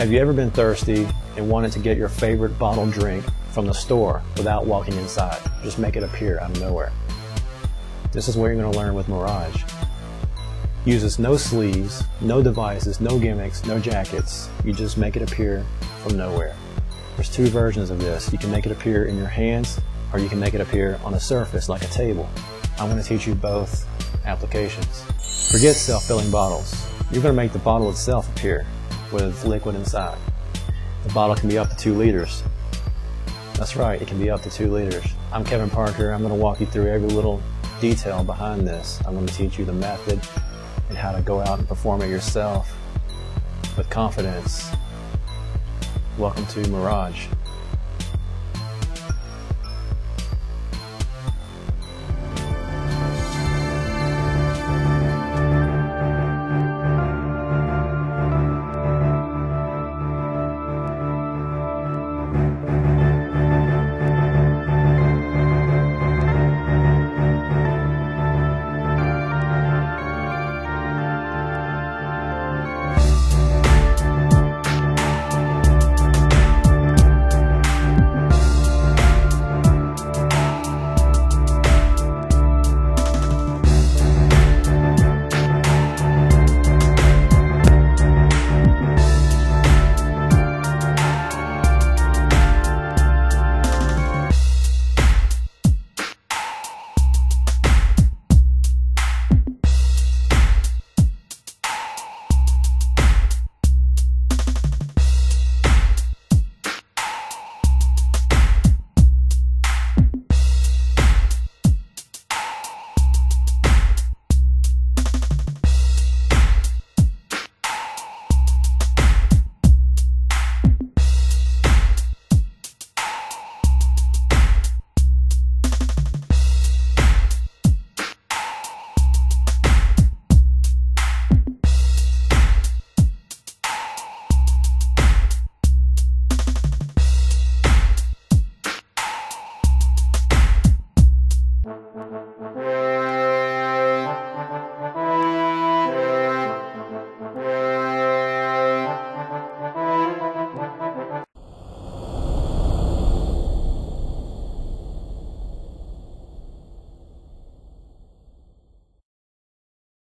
Have you ever been thirsty and wanted to get your favorite bottled drink from the store without walking inside? Just make it appear out of nowhere. This is what you're going to learn with Mirage. Uses no sleeves, no devices, no gimmicks, no jackets. You just make it appear from nowhere. There's two versions of this. You can make it appear in your hands, or you can make it appear on a surface like a table. I'm going to teach you both applications. Forget self-filling bottles. You're going to make the bottle itself appear with liquid inside. The bottle can be up to 2 liters. That's right, it can be up to 2 liters. I'm Kevin Parker. I'm going to walk you through every little detail behind this. I'm going to teach you the method and how to go out and perform it yourself with confidence. Welcome to Mirage.